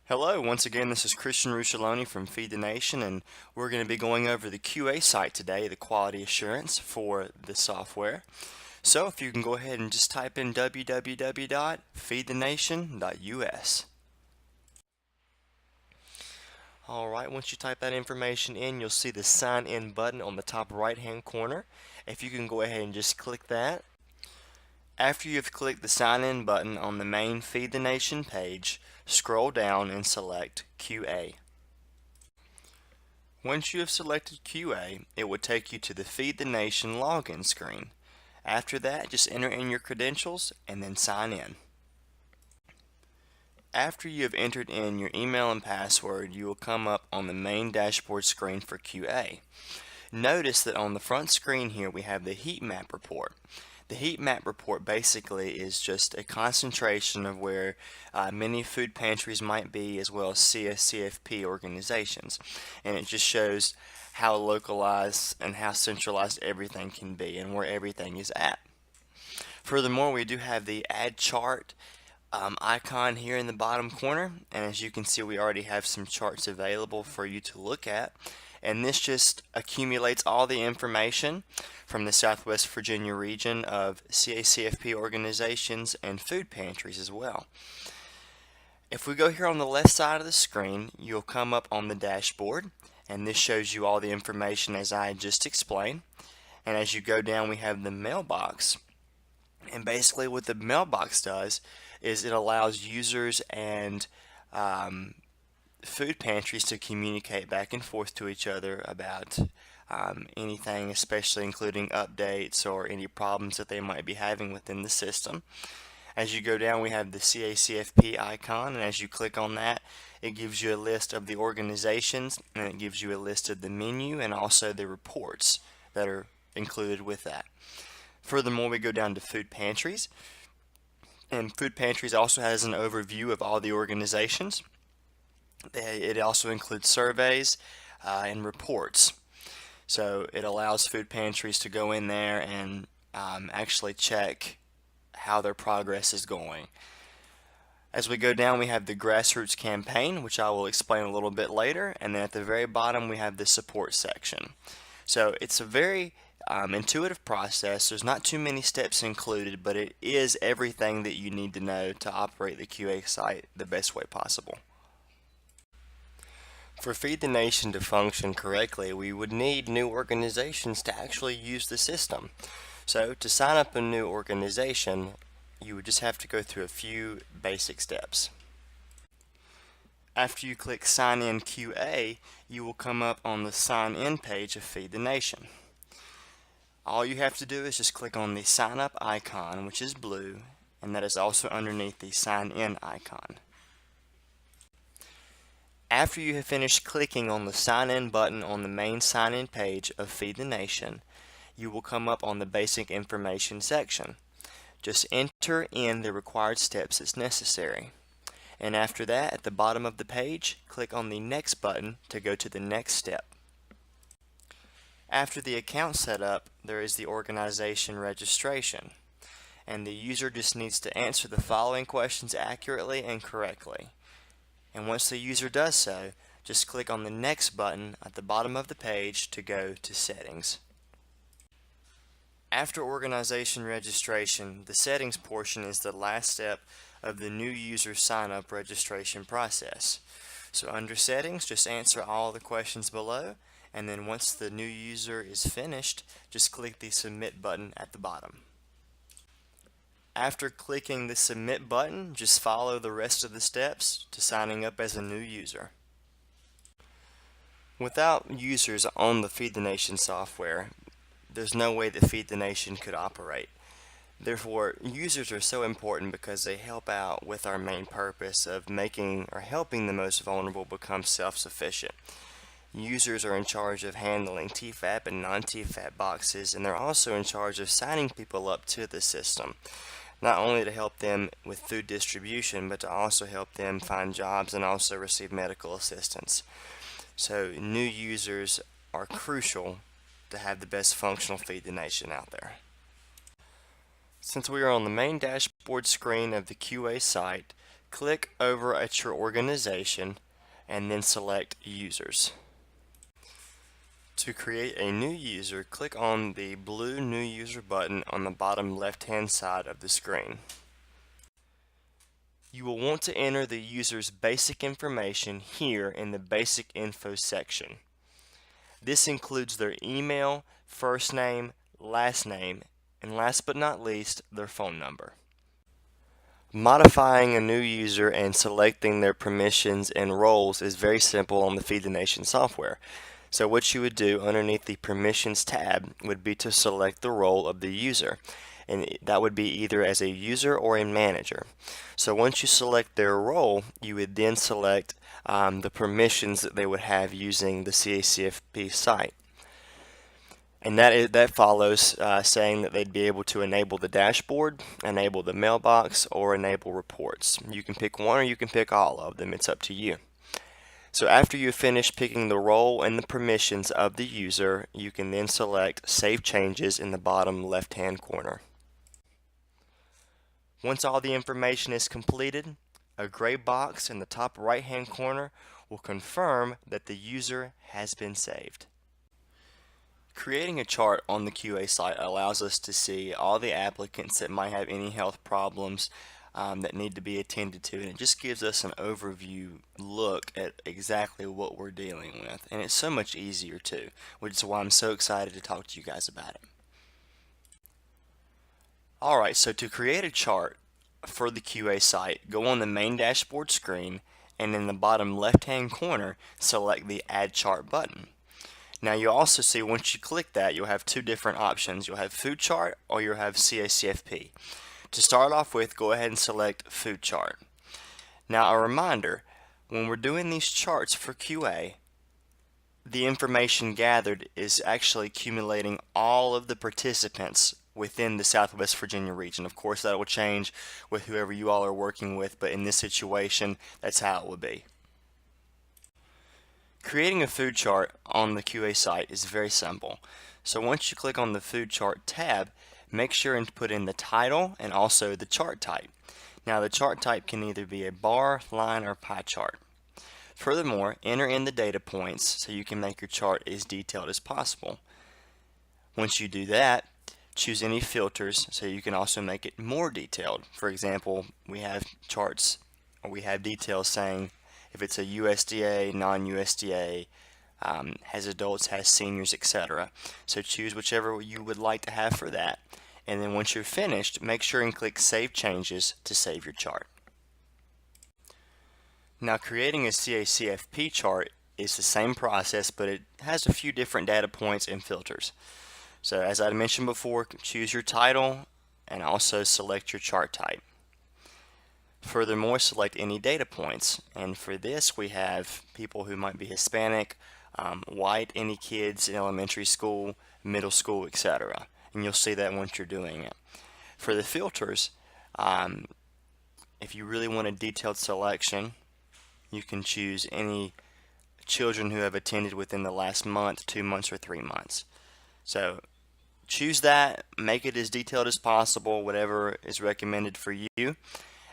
Hello, once again, this is Christian Ruscioloni from Feed the Nation, and we're going to be going over the QA site today, the quality assurance for the software. So if you can go ahead and just type in www.feedthenation.us. Alright, once you type that information in, you'll see the sign in button on the top right hand corner. If you can go ahead and just click that. After you've clicked the sign in button on the main Feed the Nation page, scroll down and select QA. Once you have selected QA, it will take you to the Feed the Nation login screen. After that, just enter in your credentials and then sign in. After you have entered in your email and password, you will come up on the main dashboard screen for QA. Notice that on the front screen here we have the heat map report. The heat map report basically is just a concentration of where many food pantries might be, as well as CFP organizations, and it just shows how localized and how centralized everything can be and where everything is at. Furthermore, we do have the add chart icon here in the bottom corner, and as you can see, we already have some charts available for you to look at, and this just accumulates all the information from the Southwest Virginia region of CACFP organizations and food pantries as well. If we go here on the left side of the screen, you'll come up on the dashboard, and this shows you all the information as I just explained. And as you go down, we have the mailbox. And basically what the mailbox does is it allows users and food pantries to communicate back and forth to each other about anything, especially including updates or any problems that they might be having within the system. As you go down, we have the CACFP icon, and as you click on that, it gives you a list of the organizations, and it gives you a list of the menu and also the reports that are included with that. Furthermore, we go down to food pantries, and food pantries also has an overview of all the organizations. It also includes surveys and reports. So it allows food pantries to go in there and actually check how their progress is going. As we go down, we have the grassroots campaign, which I will explain a little bit later, and then at the very bottom we have the support section. So it's a very intuitive process. There's not too many steps included, but it is everything that you need to know to operate the QA site the best way possible. For Feed the Nation to function correctly, we would need new organizations to actually use the system. So to sign up a new organization, you would just have to go through a few basic steps. After you click Sign In QA, you will come up on the Sign In page of Feed the Nation. All you have to do is just click on the Sign Up icon, which is blue, and that is also underneath the Sign In icon. After you have finished clicking on the Sign In button on the main Sign In page of Feed the Nation, you will come up on the Basic Information section. Just enter in the required steps as necessary. And after that, at the bottom of the page, click on the Next button to go to the next step. After the account setup, there is the organization registration, and the user just needs to answer the following questions accurately and correctly. And once the user does so, just click on the Next button at the bottom of the page to go to Settings. After organization registration, the settings portion is the last step of the new user sign-up registration process. So under Settings, just answer all the questions below, and then once the new user is finished, just click the Submit button at the bottom. After clicking the Submit button, just follow the rest of the steps to signing up as a new user. Without users on the Feed the Nation software, there's no way that Feed the Nation could operate. Therefore, users are so important because they help out with our main purpose of making or helping the most vulnerable become self-sufficient. Users are in charge of handling TFAP and non-TFAP boxes, and they're also in charge of signing people up to the system, not only to help them with food distribution, but to also help them find jobs and also receive medical assistance. So new users are crucial to have the best functional Feed the Nation out there. Since we are on the main dashboard screen of the QA site, Click over at your organization and then select Users. To create a new user, click on the blue New User button on the bottom left-hand side of the screen. You will want to enter the user's basic information here in the Basic Info section. This includes their email, first name, last name, and last but not least, their phone number. Modifying a new user and selecting their permissions and roles is very simple on the Feed the Nation software. So what you would do underneath the Permissions tab would be to select the role of the user, and that would be either as a user or a manager. So once you select their role, you would then select the permissions that they would have using the CACFP site. And that follows saying that they'd be able to enable the dashboard, enable the mailbox, or enable reports. You can pick one or you can pick all of them. It's up to you. So after you finish picking the role and the permissions of the user, you can then select Save Changes in the bottom left-hand corner. Once all the information is completed, a gray box in the top right-hand corner will confirm that the user has been saved. Creating a chart on the QA site allows us to see all the applicants that might have any health problems that need to be attended to, and it just gives us an overview look at exactly what we're dealing with, and it's so much easier too, which is why I'm so excited to talk to you guys about it. Alright, so to create a chart for the QA site, go on the main dashboard screen and in the bottom left hand corner select the Add Chart button. Now you'll also see once you click that, you'll have two different options. You'll have Food Chart or you'll have CACFP. To start off with, go ahead and select Food Chart. Now a reminder, when we're doing these charts for QA, the information gathered is actually accumulating all of the participants within the Southwest Virginia region. Of course, that will change with whoever you all are working with, but in this situation, that's how it would be. Creating a food chart on the QA site is very simple. So once you click on the Food Chart tab, make sure and put in the title and also the chart type. Now the chart type can either be a bar, line, or pie chart. Furthermore, enter in the data points so you can make your chart as detailed as possible. Once you do that, choose any filters so you can also make it more detailed. For example, we have charts or we have details saying if it's a USDA, non-USDA, has adults, has seniors, etc. So choose whichever you would like to have for that. And then once you're finished, make sure and click Save Changes to save your chart. Now creating a CACFP chart is the same process, but it has a few different data points and filters. So as I mentioned before, choose your title and also select your chart type. Furthermore, select any data points, and for this we have people who might be Hispanic, white, any kids in elementary school, middle school, etc. And you'll see that once you're doing it. For the filters, if you really want a detailed selection, you can choose any children who have attended within the last month, 2 months, or 3 months. So choose that, make it as detailed as possible, whatever is recommended for you.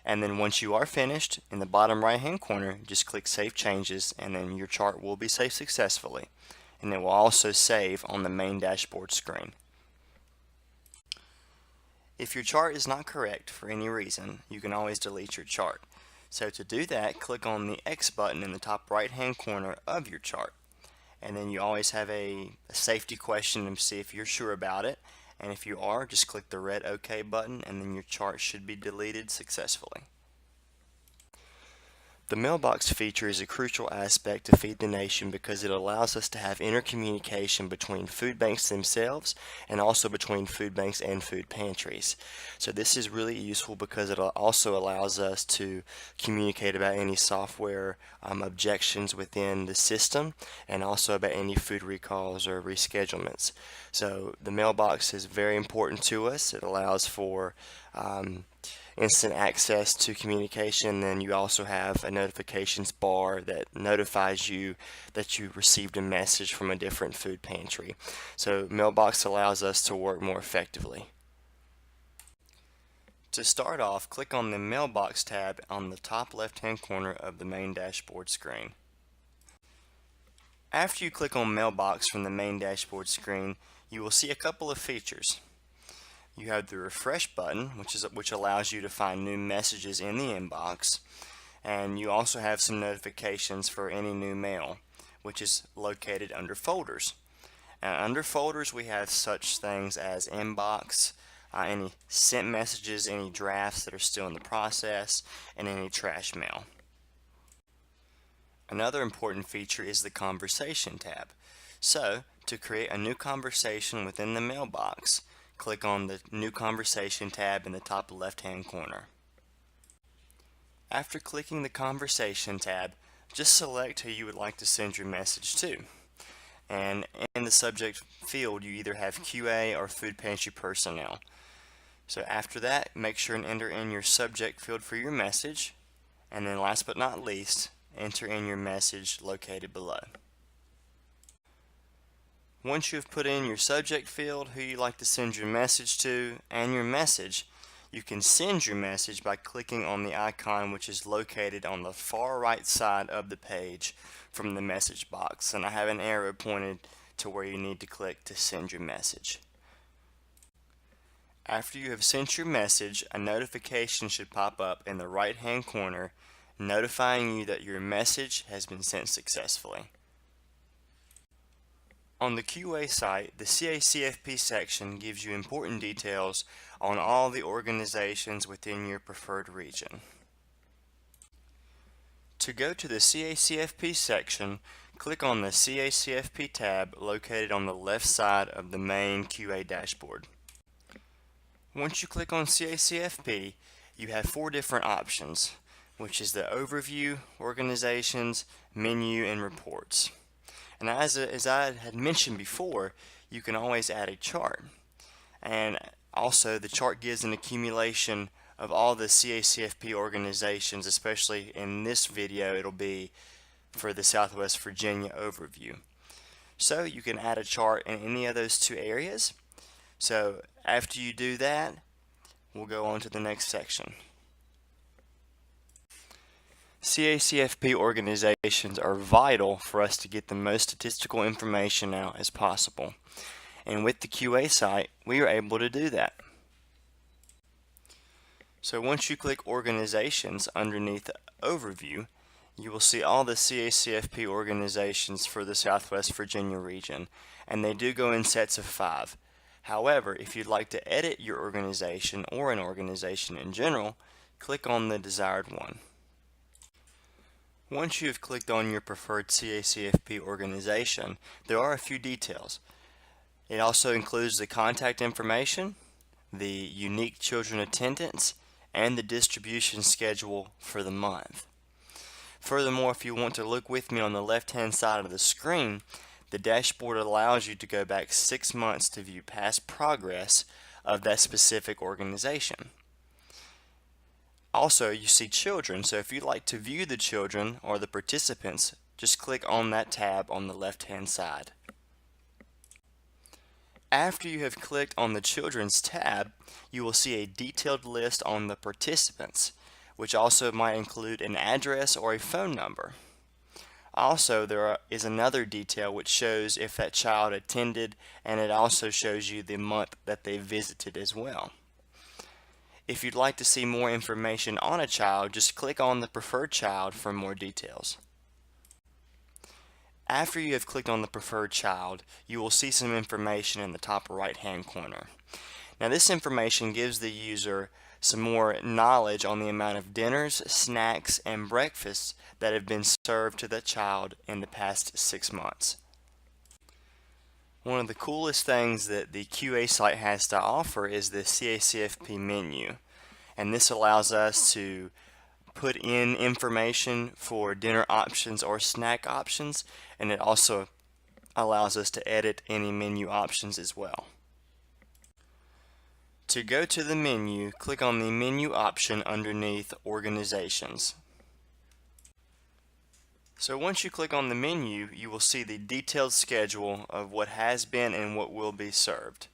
And then once you are finished, in the bottom right hand corner, just click Save Changes, and then your chart will be saved successfully. And it will also save on the main dashboard screen. If your chart is not correct for any reason, you can always delete your chart. So to do that, click on the X button in the top right hand corner of your chart. And then you always have a safety question to see if you're sure about it. And if you are, just click the red OK button and then your chart should be deleted successfully. The mailbox feature is a crucial aspect to Feed the Nation because it allows us to have intercommunication between food banks themselves and also between food banks and food pantries. So this is really useful because it also allows us to communicate about any software objections within the system and also about any food recalls or reschedulements. So the mailbox is very important to us. It allows for instant access to communication. Then you also have a notifications bar that notifies you that you received a message from a different food pantry. So mailbox allows us to work more effectively. To start off, click on the Mailbox tab on the top left-hand corner of the main dashboard screen. After you click on Mailbox from the main dashboard screen, you will see a couple of features. You have the refresh button, which allows you to find new messages in the inbox, and you also have some notifications for any new mail, which is located under folders. And under folders, we have such things as inbox, any sent messages, any drafts that are still in the process, and any trash mail. Another important feature is the Conversation tab. So, to create a new conversation within the mailbox, click on the New Conversation tab in the top left-hand corner. After clicking the Conversation tab, just select who you would like to send your message to. And in the subject field, you either have QA or food pantry personnel. So after that, make sure and enter in your subject field for your message, and then last but not least, enter in your message located below. Once you have put in your subject field, who you'd like to send your message to, and your message, you can send your message by clicking on the icon which is located on the far right side of the page from the message box, and I have an arrow pointed to where you need to click to send your message. After you have sent your message, a notification should pop up in the right hand corner notifying you that your message has been sent successfully. On the QA site, the CACFP section gives you important details on all the organizations within your preferred region. To go to the CACFP section, click on the CACFP tab located on the left side of the main QA dashboard. Once you click on CACFP, you have 4 different options, which is the Overview, Organizations, Menu, and Reports. And as I had mentioned before, you can always add a chart. And also the chart gives an accumulation of all the CACFP organizations, especially in this video it'll be for the Southwest Virginia overview. So you can add a chart in any of those 2 areas. So after you do that, we'll go on to the next section. CACFP organizations are vital for us to get the most statistical information out as possible. And with the QA site, we are able to do that. So once you click Organizations underneath Overview, you will see all the CACFP organizations for the Southwest Virginia region, and they do go in sets of 5. However, if you'd like to edit your organization or an organization in general, click on the desired one. Once you have clicked on your preferred CACFP organization, there are a few details. It also includes the contact information, the unique children attendance, and the distribution schedule for the month. Furthermore, if you want to look with me on the left-hand side of the screen, the dashboard allows you to go back 6 months to view past progress of that specific organization. Also, you see children, so if you'd like to view the children or the participants, just click on that tab on the left-hand side. After you have clicked on the Children's tab, you will see a detailed list on the participants, which also might include an address or a phone number. Also, there is another detail which shows if that child attended, and it also shows you the month that they visited as well. If you'd like to see more information on a child, just click on the preferred child for more details. After you have clicked on the preferred child, you will see some information in the top right hand corner. Now this information gives the user some more knowledge on the amount of dinners, snacks, and breakfasts that have been served to the child in the past 6 months. One of the coolest things that the QA site has to offer is the CACFP menu, and this allows us to put in information for dinner options or snack options, and it also allows us to edit any menu options as well. To go to the menu, click on the menu option underneath Organizations. So once you click on the menu, you will see the detailed schedule of what has been and what will be served.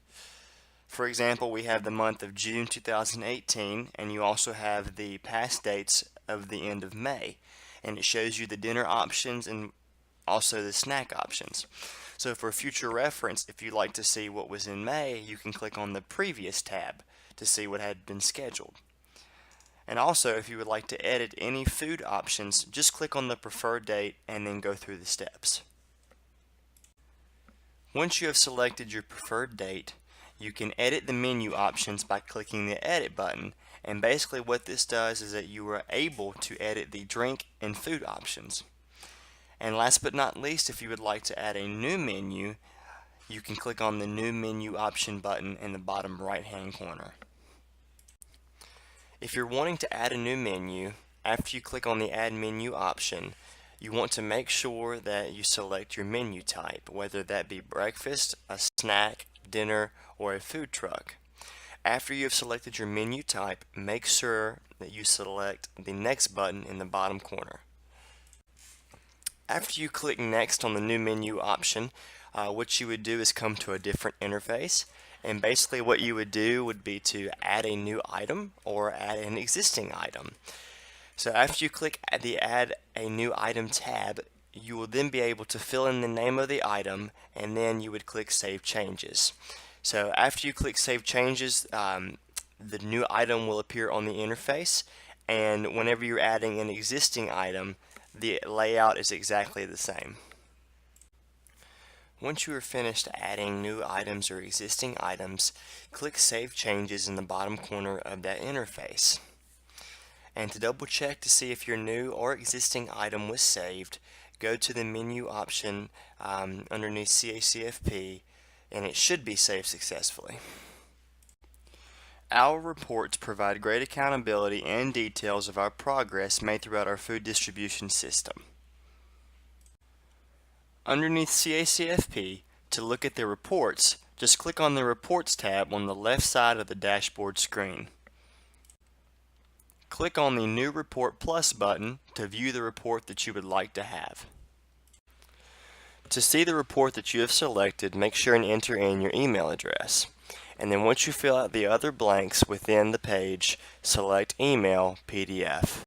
For example, we have the month of June 2018, and you also have the past dates of the end of May. And it shows you the dinner options and also the snack options. So for future reference, if you'd like to see what was in May, you can click on the previous tab to see what had been scheduled. And also, if you would like to edit any food options, just click on the preferred date and then go through the steps. Once you have selected your preferred date, you can edit the menu options by clicking the edit button. And basically what this does is that you are able to edit the drink and food options. And last but not least, if you would like to add a new menu, you can click on the new menu option button in the bottom right hand corner. If you're wanting to add a new menu, after you click on the add menu option, you want to make sure that you select your menu type, whether that be breakfast, a snack, dinner, or a food truck. After you have selected your menu type, make sure that you select the next button in the bottom corner. After you click next on the new menu option, what you would do is come to a different interface, and basically what you would do would be to add a new item or add an existing item. So after you click the add a new item tab, you will then be able to fill in the name of the item, and then you would click save changes. So after you click save changes, the new item will appear on the interface, and whenever you're adding an existing item, the layout is exactly the same. Once you are finished adding new items or existing items, click Save Changes in the bottom corner of that interface. And to double check to see if your new or existing item was saved, go to the menu option underneath CACFP, and it should be saved successfully. Our reports provide great accountability and details of our progress made throughout our food distribution system. Underneath CACFP, to look at the reports, just click on the Reports tab on the left side of the dashboard screen. Click on the New Report Plus button to view the report that you would like to have. To see the report that you have selected, make sure and enter in your email address. And then once you fill out the other blanks within the page, select Email PDF.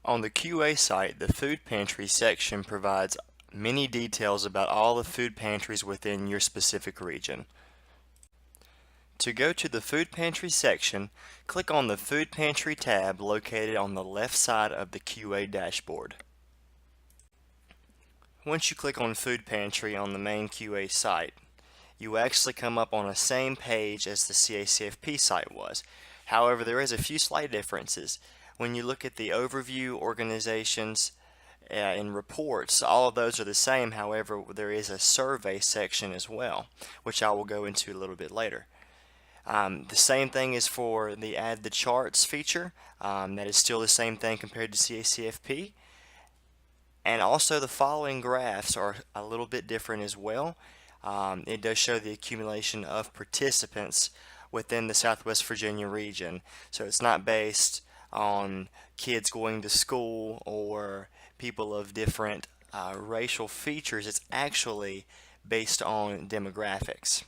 On the QA site, the Food Pantry section provides many details about all the food pantries within your specific region. To go to the Food Pantry section, click on the Food Pantry tab located on the left side of the QA dashboard. Once you click on Food Pantry on the main QA site, you will actually come up on the same page as the CACFP site was. However, there is a few slight differences. When you look at the overview, organizations, and reports, all of those are the same. However, there is a survey section as well, which I will go into a little bit later. The same thing is for the Add the Charts feature. That is still the same thing compared to CACFP. And also the following graphs are a little bit different as well. It does show the accumulation of participants within the Southwest Virginia region. So it's not based on kids going to school or people of different racial features. It's actually based on demographics.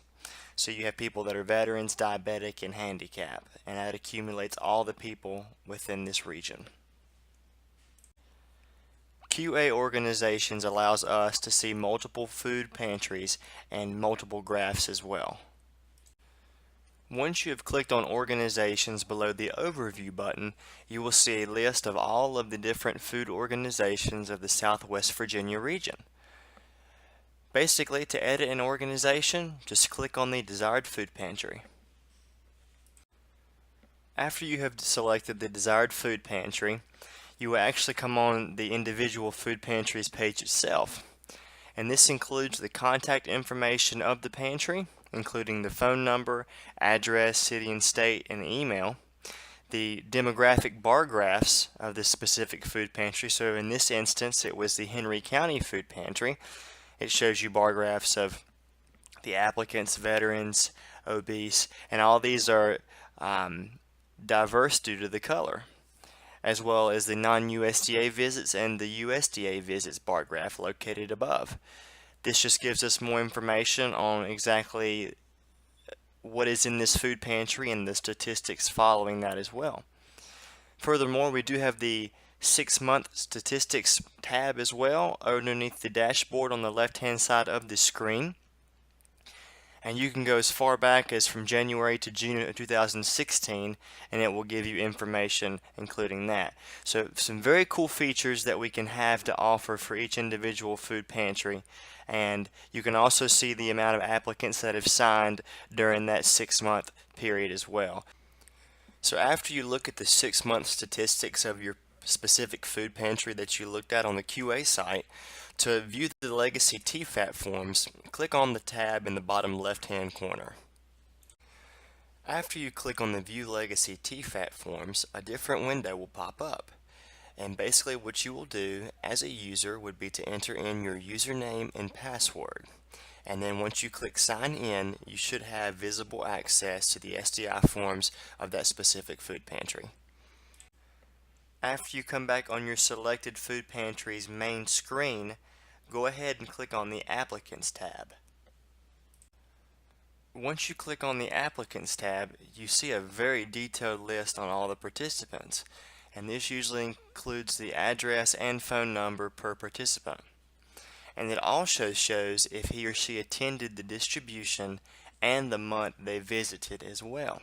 So you have people that are veterans, diabetic, and handicapped, and that accumulates all the people within this region. QA organizations allows us to see multiple food pantries and multiple graphs as well. Once you have clicked on organizations below the overview button, you will see a list of all of the different food organizations of the Southwest Virginia region. Basically, to edit an organization, just click on the desired food pantry. After you have selected the desired food pantry, you will actually come on the individual food pantries page itself. And this includes the contact information of the pantry, including the phone number, address, city and state, and email, the demographic bar graphs of this specific food pantry. So in this instance, it was the Henry County Food Pantry. It shows you bar graphs of the applicants, veterans, obese, and all these are diverse due to the color, as well as the non-USDA visits and the USDA visits bar graph located above. This just gives us more information on exactly what is in this food pantry and the statistics following that as well. Furthermore, we do have the 6-month statistics tab as well underneath the dashboard on the left-hand side of the screen. And you can go as far back as from January to June of 2016, and it will give you information including that. So some very cool features that we can have to offer for each individual food pantry. And you can also see the amount of applicants that have signed during that 6-month period as well. So after you look at the 6-month statistics of your specific food pantry that you looked at on the QA site, to view the legacy TFAT forms, click on the tab in the bottom left-hand corner. After you click on the View Legacy TFAT forms, a different window will pop up. And basically what you will do as a user would be to enter in your username and password. And then once you click Sign In, you should have visible access to the SDI forms of that specific food pantry. After you come back on your selected food pantry's main screen, go ahead and click on the Applicants tab. Once you click on the Applicants tab, you see a very detailed list on all the participants, and this usually includes the address and phone number per participant. And it also shows if he or she attended the distribution and the month they visited as well.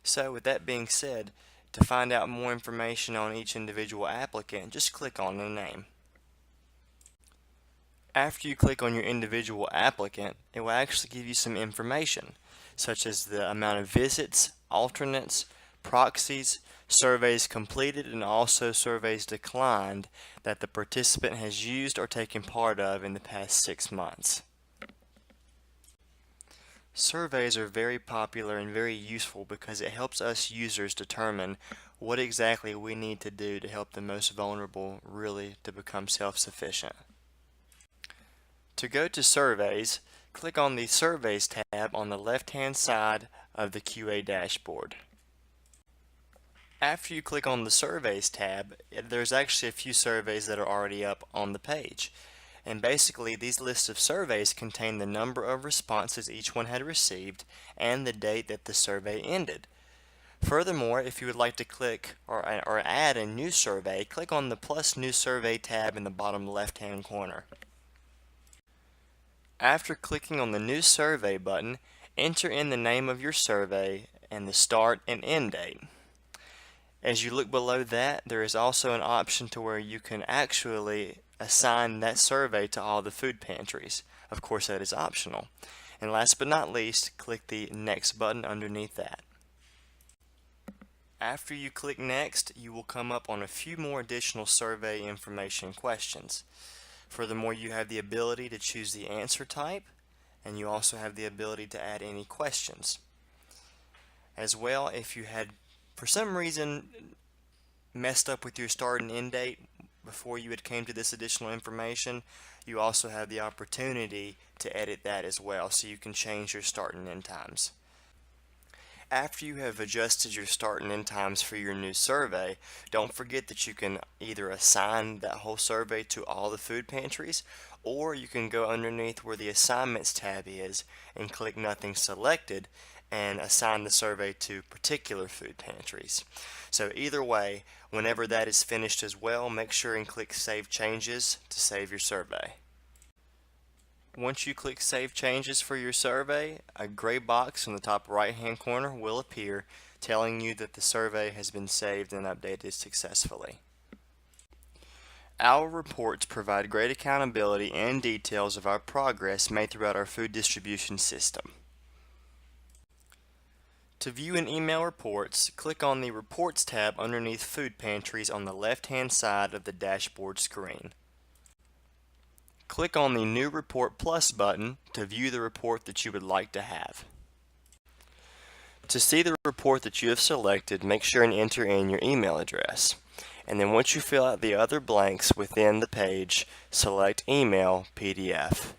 So with that being said, to find out more information on each individual applicant, just click on the name. After you click on your individual applicant, it will actually give you some information, such as the amount of visits, alternates, proxies, surveys completed, and also surveys declined that the participant has used or taken part of in the past 6 months. Surveys are very popular and very useful because it helps us users determine what exactly we need to do to help the most vulnerable really to become self-sufficient. To go to Surveys, click on the Surveys tab on the left-hand side of the QA dashboard. After you click on the Surveys tab, there's actually a few surveys that are already up on the page. And basically, these lists of surveys contain the number of responses each one had received and the date that the survey ended. Furthermore, if you would like to click or add a new survey, click on the Plus New Survey tab in the bottom left-hand corner. After clicking on the New Survey button, enter in the name of your survey and the start and end date. As you look below that, there is also an option to where you can actually assign that survey to all the food pantries. Of course, that is optional. And last but not least, click the Next button underneath that. After you click Next, you will come up on a few more additional survey information questions. Furthermore, you have the ability to choose the answer type, and you also have the ability to add any questions. As well, if you had for some reason messed up with your start and end date before you had came to this additional information, you also have the opportunity to edit that as well, so you can change your start and end times. After you have adjusted your start and end times for your new survey, don't forget that you can either assign that whole survey to all the food pantries, or you can go underneath where the Assignments tab is and click Nothing Selected and assign the survey to particular food pantries. So either way, whenever that is finished as well, make sure and click Save Changes to save your survey. Once you click Save Changes for your survey, a gray box in the top right-hand corner will appear telling you that the survey has been saved and updated successfully. Our reports provide great accountability and details of our progress made throughout our food distribution system. To view and email reports, click on the Reports tab underneath Food Pantries on the left-hand side of the dashboard screen. Click on the New Report Plus button to view the report that you would like to have. To see the report that you have selected, make sure and enter in your email address. And then once you fill out the other blanks within the page, select Email PDF.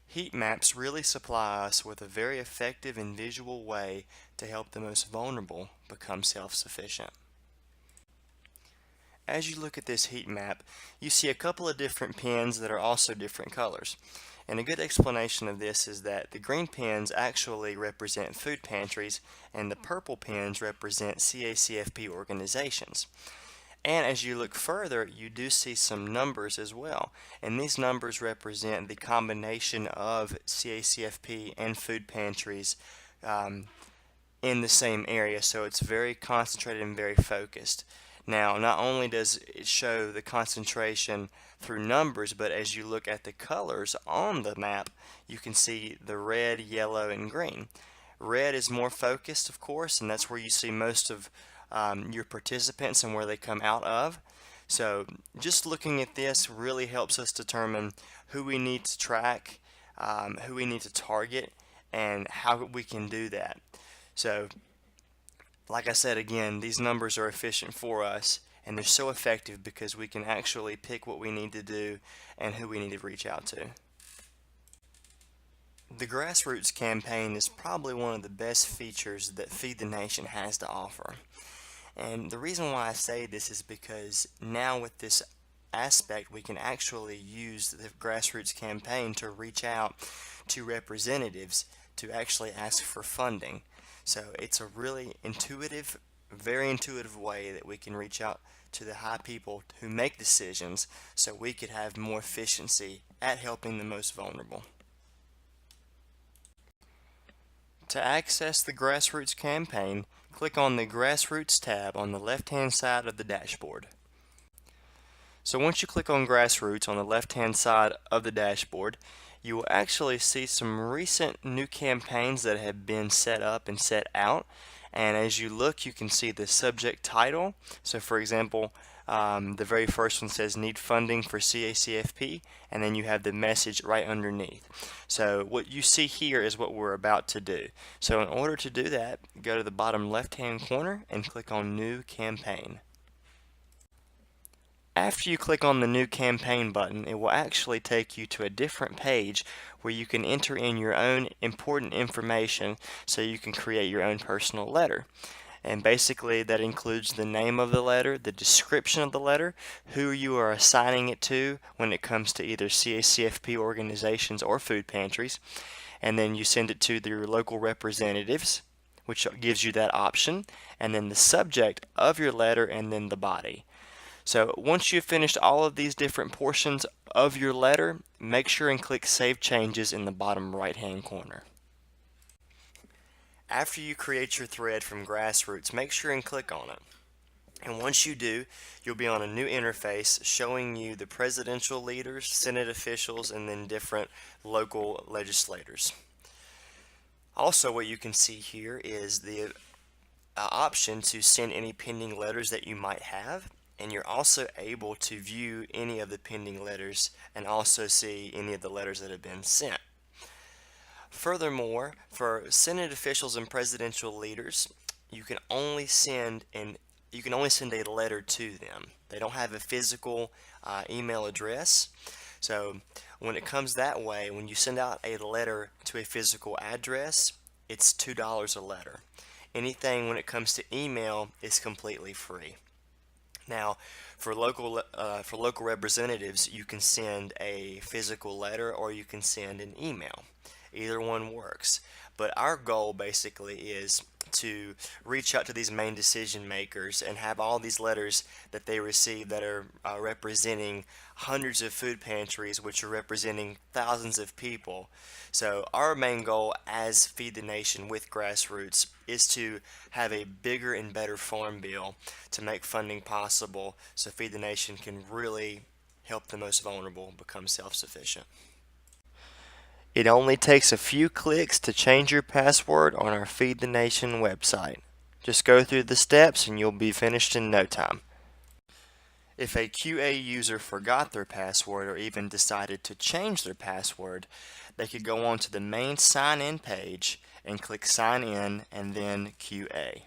Heat maps really supply us with a very effective and visual way to help the most vulnerable become self-sufficient. As you look at this heat map, you see a couple of different pins that are also different colors. And a good explanation of this is that the green pins actually represent food pantries and the purple pins represent CACFP organizations. And as you look further, you do see some numbers as well. And these numbers represent the combination of CACFP and food pantries in the same area. So it's very concentrated and very focused. Now, not only does it show the concentration through numbers, but as you look at the colors on the map, you can see the red, yellow, and green. Red is more focused, of course, and that's where you see most of your participants and where they come out of. So just looking at this really helps us determine who we need to track, who we need to target, and how we can do that. So like I said again, these numbers are efficient for us and they're so effective because we can actually pick what we need to do and who we need to reach out to. The grassroots campaign is probably one of the best features that Feed the Nation has to offer. And the reason why I say this is because now with this aspect we can actually use the grassroots campaign to reach out to representatives to actually ask for funding. So it's a really intuitive, very intuitive way that we can reach out to the high people who make decisions so we could have more efficiency at helping the most vulnerable. To access the Grassroots campaign, click on the Grassroots tab on the left-hand side of the dashboard. So once you click on Grassroots on the left-hand side of the dashboard, you will actually see some recent new campaigns that have been set up and set out. And as you look, you can see the subject title. So for example, the very first one says need funding for CACFP, and then you have the message right underneath. So what you see here is what we're about to do. So in order to do that, go to the bottom left hand corner and click on New Campaign. After you click on the New Campaign button, it will actually take you to a different page where you can enter in your own important information so you can create your own personal letter. And basically that includes the name of the letter, the description of the letter, who you are assigning it to when it comes to either CACFP organizations or food pantries, and then you send it to your local representatives, which gives you that option, and then the subject of your letter, and then the body. So once you've finished all of these different portions of your letter, make sure and click Save Changes in the bottom right hand corner. After you create your thread from Grassroots, make sure and click on it. And once you do, you'll be on a new interface showing you the presidential leaders, Senate officials, and then different local legislators. Also, what you can see here is the option to send any pending letters that you might have, and you're also able to view any of the pending letters and also see any of the letters that have been sent. Furthermore, for Senate officials and presidential leaders, you can only send a letter to them. They don't have a physical email address. So when it comes that way, when you send out a letter to a physical address, it's $2 a letter. Anything when it comes to email is completely free. Now, for local representatives, you can send a physical letter or you can send an email. Either one works. But our goal basically is to reach out to these main decision makers and have all these letters that they receive that are representing hundreds of food pantries, which are representing thousands of people. So our main goal as Feed the Nation with Grassroots is to have a bigger and better farm bill to make funding possible so Feed the Nation can really help the most vulnerable become self-sufficient. It only takes a few clicks to change your password on our Feed the Nation website. Just go through the steps and you'll be finished in no time. If a QA user forgot their password or even decided to change their password, they could go on to the main sign-in page and click Sign In and then QA.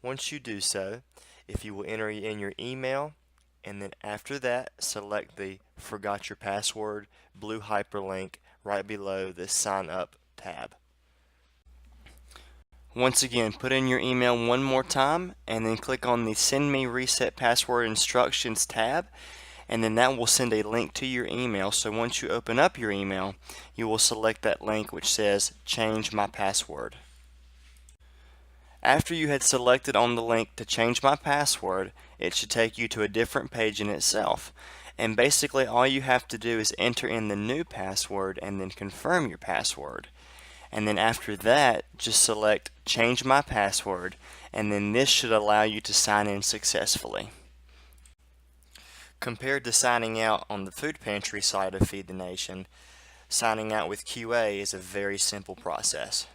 Once you do so, if you will enter in your email, and then after that select the Forgot Your Password blue hyperlink right below the Sign Up tab. Once again, put in your email one more time and then click on the Send Me Reset Password Instructions tab, and then that will send a link to your email. So once you open up your email, you will select that link which says change my password. After you had selected on the link to change my password, it should take you to a different page in itself. And basically all you have to do is enter in the new password and then confirm your password. And then after that, just select change my password, and then this should allow you to sign in successfully. Compared to signing out on the food pantry side of Feed the Nation, signing out with QA is a very simple process.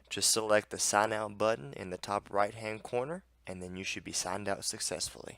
Just select the sign out button in the top right hand corner, and then you should be signed out successfully.